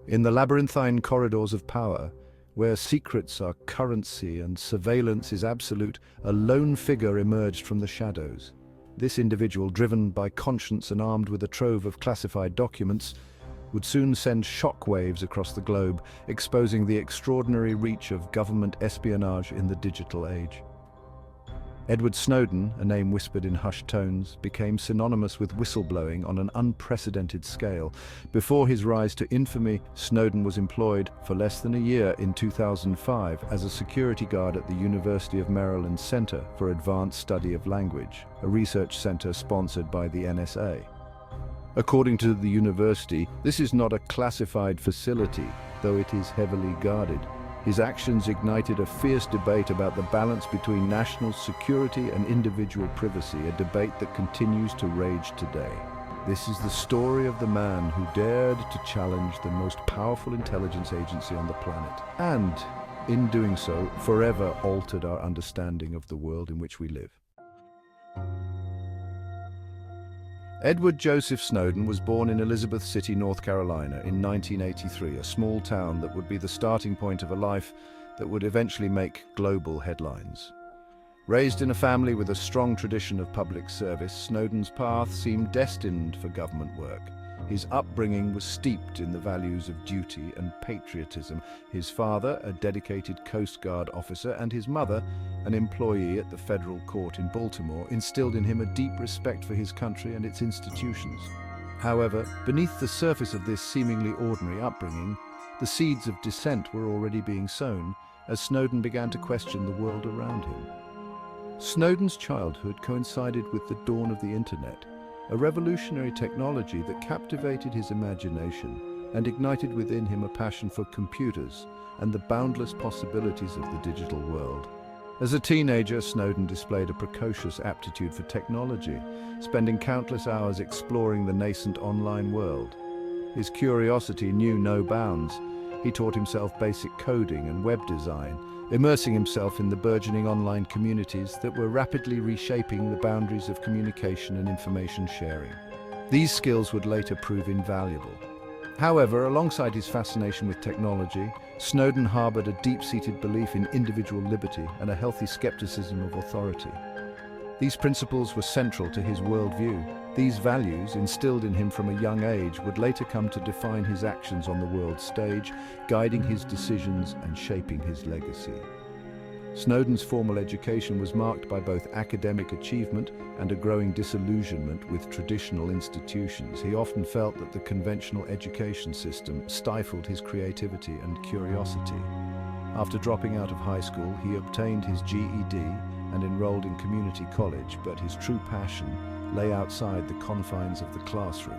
In the labyrinthine corridors of power, where secrets are currency and surveillance is absolute, a lone figure emerged from the shadows. This individual, driven by conscience and armed with a trove of classified documents, would soon send shockwaves across the globe, exposing the extraordinary reach of government espionage in the digital age. Edward Snowden, a name whispered in hushed tones, became synonymous with whistleblowing on an unprecedented scale. Before his rise to infamy, Snowden was employed for less than a year in 2005 as a security guard at the University of Maryland Center for Advanced Study of Language, a research center sponsored by the NSA. According to the university, this is not a classified facility, though it is heavily guarded. His actions ignited a fierce debate about the balance between national security and individual privacy, a debate that continues to rage today. This is the story of the man who dared to challenge the most powerful intelligence agency on the planet, and, in doing so, forever altered our understanding of the world in which we live. Edward Joseph Snowden was born in Elizabeth City, North Carolina in 1983, a small town that would be the starting point of a life that would eventually make global headlines. Raised in a family with a strong tradition of public service, Snowden's path seemed destined for government work. His upbringing was steeped in the values of duty and patriotism. His father, a dedicated Coast Guard officer, and his mother, an employee at the federal court in Baltimore, instilled in him a deep respect for his country and its institutions. However, beneath the surface of this seemingly ordinary upbringing, the seeds of dissent were already being sown as Snowden began to question the world around him. Snowden's childhood coincided with the dawn of the internet, a revolutionary technology that captivated his imagination and ignited within him a passion for computers and the boundless possibilities of the digital world. As a teenager, Snowden displayed a precocious aptitude for technology, spending countless hours exploring the nascent online world. His curiosity knew no bounds. He taught himself basic coding and web design, immersing himself in the burgeoning online communities that were rapidly reshaping the boundaries of communication and information sharing. These skills would later prove invaluable. However, alongside his fascination with technology, Snowden harbored a deep-seated belief in individual liberty and a healthy skepticism of authority. These principles were central to his worldview. These values, instilled in him from a young age, would later come to define his actions on the world stage, guiding his decisions and shaping his legacy. Snowden's formal education was marked by both academic achievement and a growing disillusionment with traditional institutions. He often felt that the conventional education system stifled his creativity and curiosity. After dropping out of high school, he obtained his GED and enrolled in community college, but his true passion lay outside the confines of the classroom,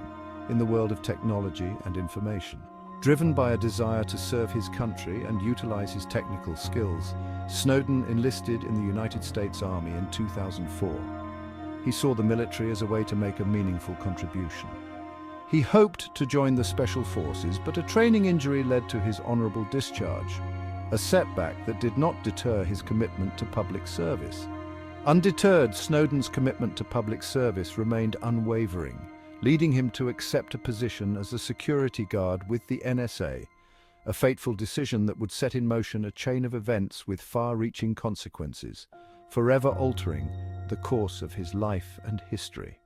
in the world of technology and information. Driven by a desire to serve his country and utilize his technical skills, Snowden enlisted in the United States Army in 2004. He saw the military as a way to make a meaningful contribution. He hoped to join the Special Forces, but a training injury led to his honorable discharge, a setback that did not deter his commitment to public service. Undeterred, Snowden's commitment to public service remained unwavering, leading him to accept a position as a security guard with the NSA, a fateful decision that would set in motion a chain of events with far-reaching consequences, forever altering the course of his life and history.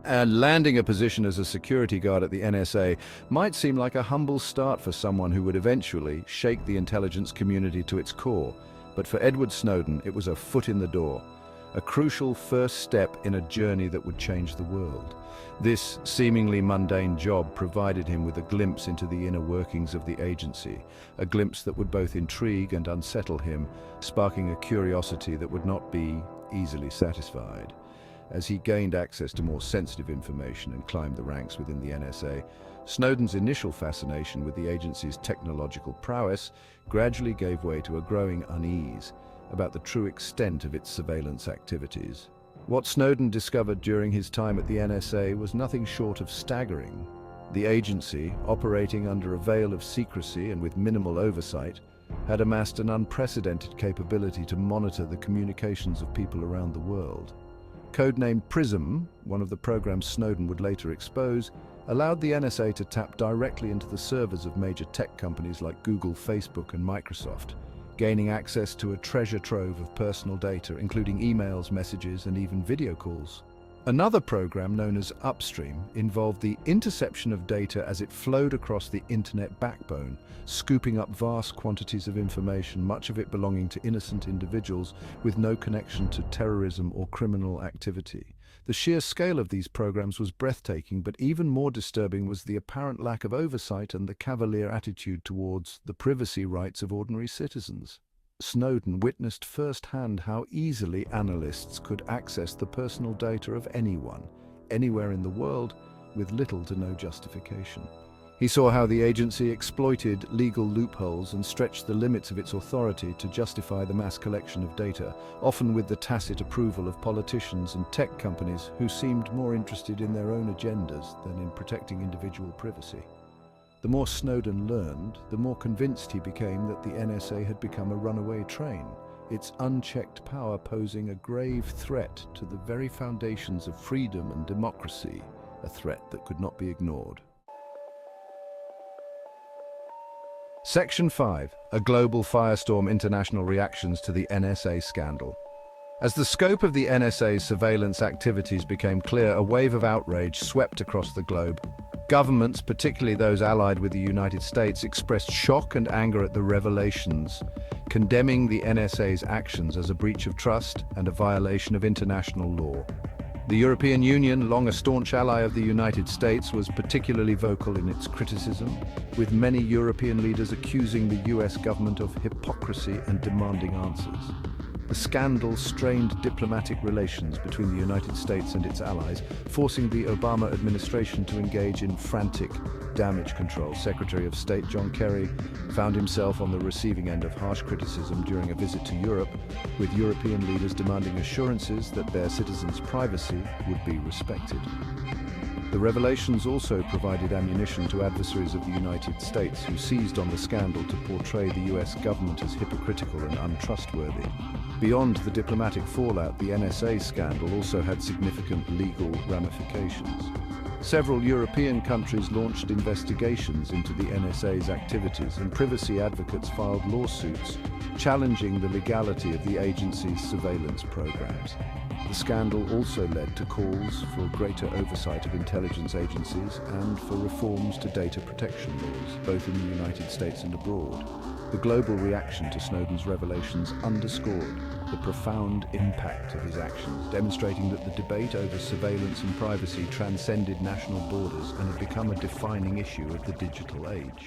And landing a position as a security guard at the NSA might seem like a humble start for someone who would eventually shake the intelligence community to its core. But for Edward Snowden, it was a foot in the door, a crucial first step in a journey that would change the world. This seemingly mundane job provided him with a glimpse into the inner workings of the agency, a glimpse that would both intrigue and unsettle him, sparking a curiosity that would not be easily satisfied. As he gained access to more sensitive information and climbed the ranks within the NSA, Snowden's initial fascination with the agency's technological prowess gradually gave way to a growing unease about the true extent of its surveillance activities. What Snowden discovered during his time at the NSA was nothing short of staggering. The agency, operating under a veil of secrecy and with minimal oversight, had amassed an unprecedented capability to monitor the communications of people around the world. Codenamed PRISM, one of the programs Snowden would later expose, allowed the NSA to tap directly into the servers of major tech companies like Google, Facebook, and Microsoft, gaining access to a treasure trove of personal data, including emails, messages, and even video calls. Another program, known as Upstream, involved the interception of data as it flowed across the internet backbone, scooping up vast quantities of information, much of it belonging to innocent individuals with no connection to terrorism or criminal activity. The sheer scale of these programs was breathtaking, but even more disturbing was the apparent lack of oversight and the cavalier attitude towards the privacy rights of ordinary citizens. Snowden witnessed firsthand how easily analysts could access the personal data of anyone, anywhere in the world, with little to no justification. He saw how the agency exploited legal loopholes and stretched the limits of its authority to justify the mass collection of data, often with the tacit approval of politicians and tech companies who seemed more interested in their own agendas than in protecting individual privacy. The more Snowden learned, the more convinced he became that the NSA had become a runaway train, its unchecked power posing a grave threat to the very foundations of freedom and democracy, a threat that could not be ignored. Section 5. A global firestorm: international reactions to the NSA scandal. As the scope of the NSA's surveillance activities became clear, a wave of outrage swept across the globe. Governments, particularly those allied with the United States, expressed shock and anger at the revelations, condemning the NSA's actions as a breach of trust and a violation of international law. The European Union, long a staunch ally of the United States, was particularly vocal in its criticism, with many European leaders accusing the US government of hypocrisy and demanding answers. The scandal strained diplomatic relations between the United States and its allies, forcing the Obama administration to engage in frantic damage control. Secretary of State John Kerry found himself on the receiving end of harsh criticism during a visit to Europe, with European leaders demanding assurances that their citizens' privacy would be respected. The revelations also provided ammunition to adversaries of the United States, who seized on the scandal to portray the US government as hypocritical and untrustworthy. Beyond the diplomatic fallout, the NSA scandal also had significant legal ramifications. Several European countries launched investigations into the NSA's activities, and privacy advocates filed lawsuits challenging the legality of the agency's surveillance programs. The scandal also led to calls for greater oversight of intelligence agencies and for reforms to data protection laws, both in the United States and abroad. The global reaction to Snowden's revelations underscored the profound impact of his actions, demonstrating that the debate over surveillance and privacy transcended national borders and had become a defining issue of the digital age.